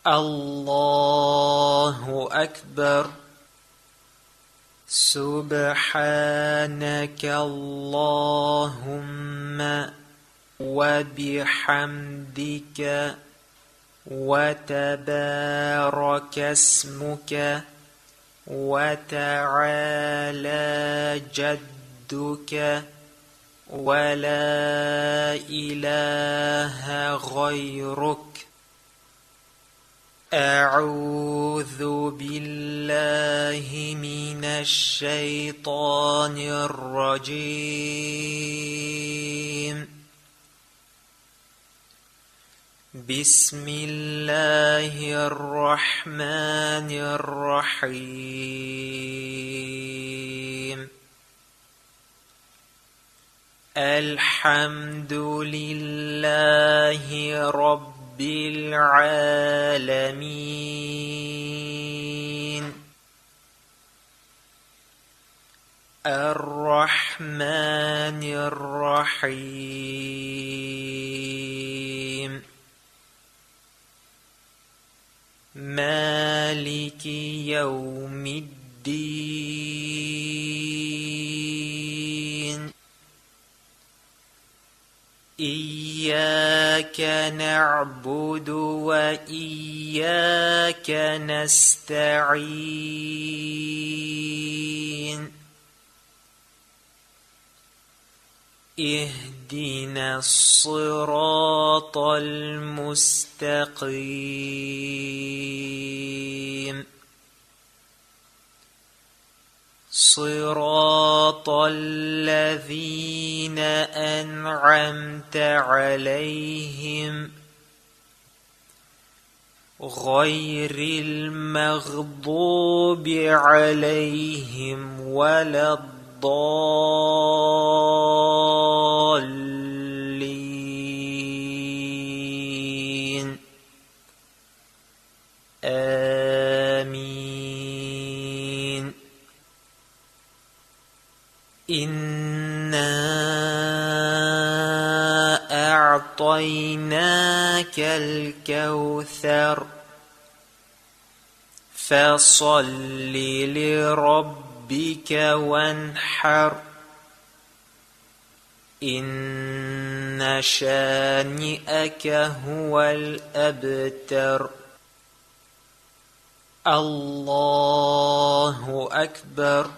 الله أكبر. سبحانك اللهم وبحمدك وتبارك اسمك وتعالى جدك ولا إله غيرك. أعوذ بالله من الشيطان الرجيم. بسم الله الرحمن الرحيم. الحمد لله رب العالمين. الرحمن الرحيم. مالك يوم الدين. إياك نعبد وإياك نستعين. اهدنا الصراط المستقيم. صراط الذين أنعمت عليهم غير المغضوب عليهم ولا الضالين. آمين. إنا أعطيناك الكوثر فصل لربك وانحر. إن شانئك هو الأبتر. الله أكبر.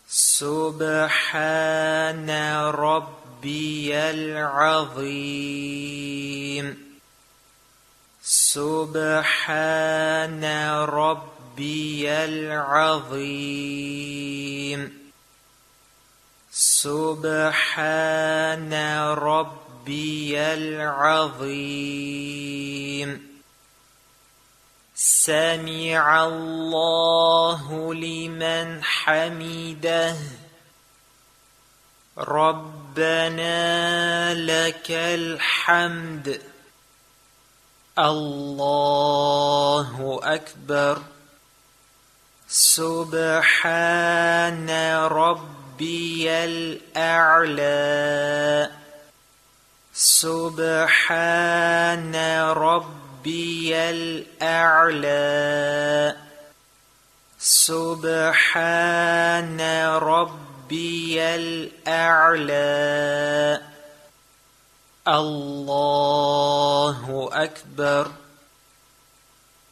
سبحان ربي العظيم. سبحان ربي العظيم. سبحان ربي العظيم. سمع الله لمن حمده. ربنا لك الحمد. الله أكبر. سبحان ربي الأعلى. سبحان ربي الأعلى. سبحان ربي الأعلى. الله أكبر.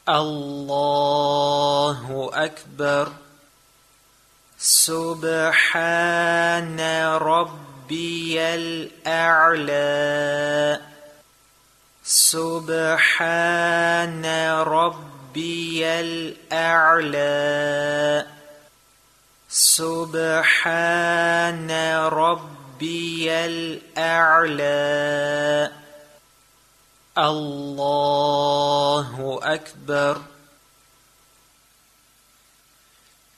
الله أكبر. سبحان ربي الأعلى. سبحان ربي الأعلى. سبحان ربي الأعلى. الله أكبر.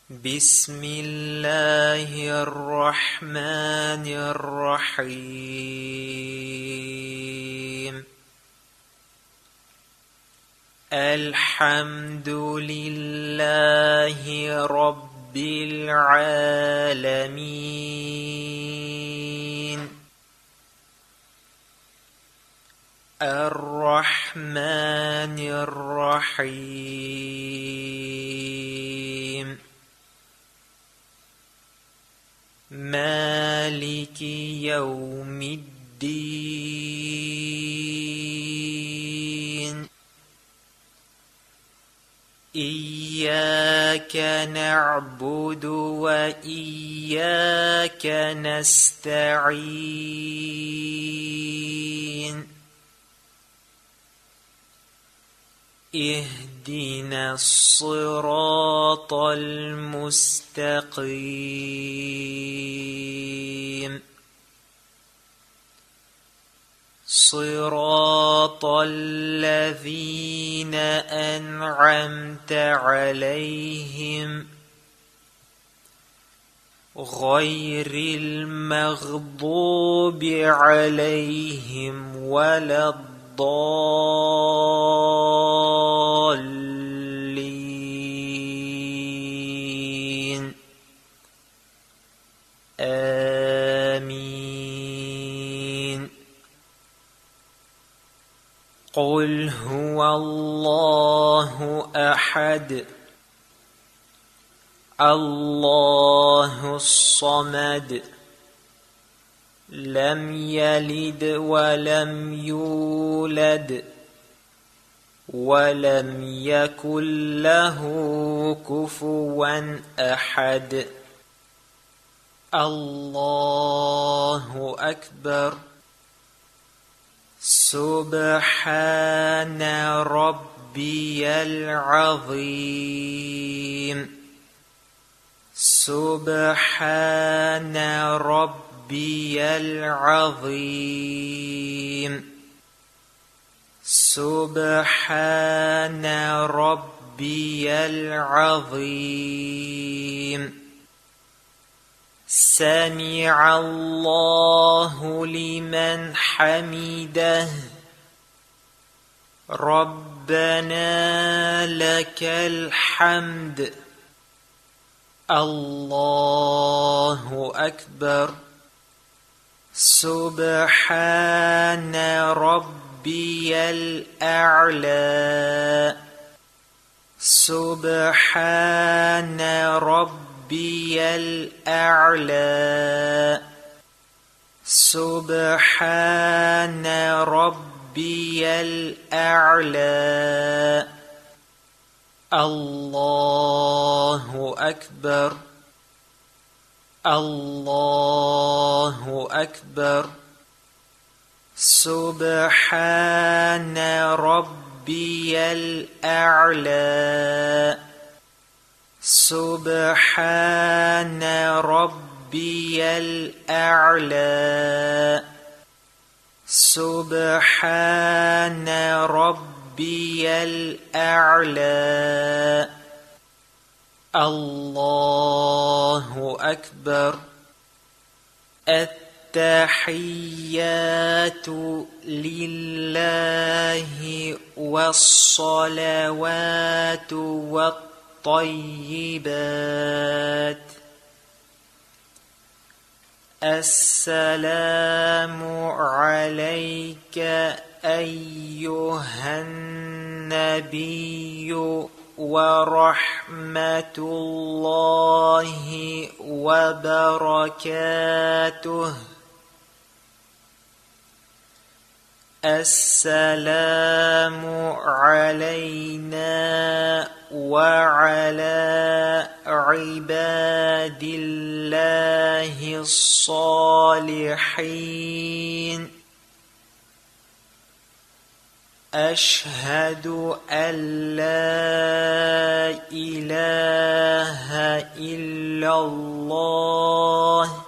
بسم الله الرحمن الرحيم. الحمد لله رب العالمين. الرحمن الرحيم مالك يوم الدين إياك نعبد وإياك نستعين اهدنا الصراط المستقيم صراط الذين أنعمت عليهم غير المغضوب عليهم ولا الضالين آمين قل هو الله أحد الله الصمد لم يلد ولم يولد ولم يكن له كفوا أحد الله أكبر سبحان ربي العظيم سبحان ربي العظيم سبحان ربي العظيم سمع الله لمن حمده ربنا لك الحمد الله أكبر سبحان ربي الأعلى سبحان ربي الأعلى سبحان ربي الأعلى الله أكبر الله أكبر سبحان ربي الأعلى سبحان ربي الأعلى سبحان ربي الأعلى الله أكبر التحيات لله والصلوات والطيبات السلام عليك أيها النبي ورحمة الله وبركاته السلام علينا وعلى عباد الله الصالحين أشهد أن لا إله إلا الله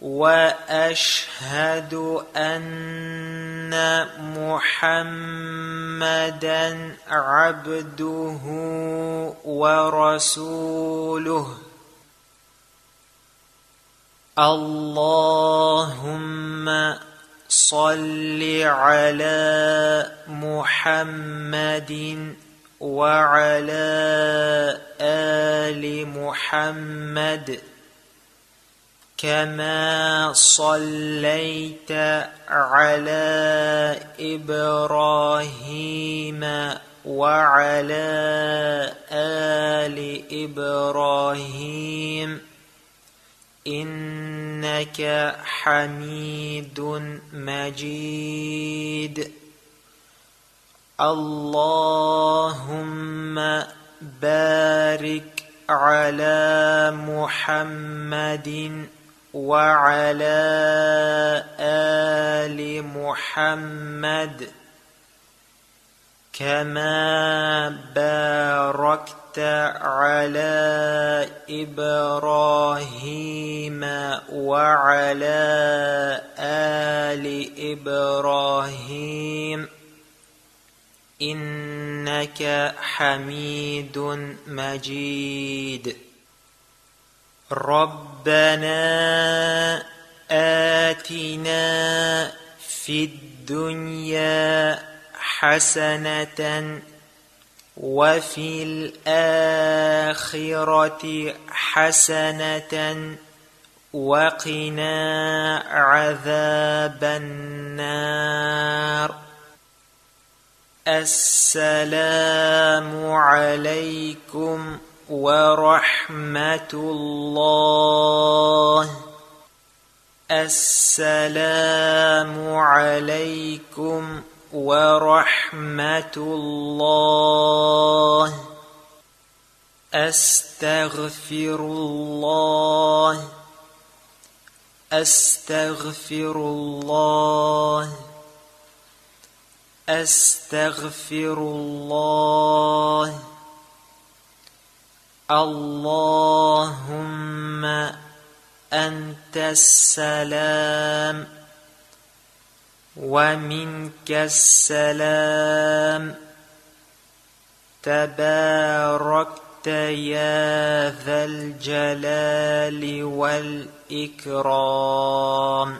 وأشهد أن محمدًا عبده ورسوله اللهم صل على محمد وعلى آل محمد كما صليت على إبراهيم وعلى آل إبراهيم إنك حميد مجيد. اللهم بارك على محمد وعلى آل محمد كما باركت على إبراهيم وعلى آل إبراهيم إنك حميد مجيد. ربنا آتنا في الدنيا حسنة وفي الآخرة حسنة وقنا عذاب النار. السلام عليكم ورحمة الله. السلام عليكم ورحمة الله. أستغفر الله. أستغفر الله. أستغفر الله. اللهم أنت السلام ومنك السلام تباركت يا ذا الجلال والإكرام.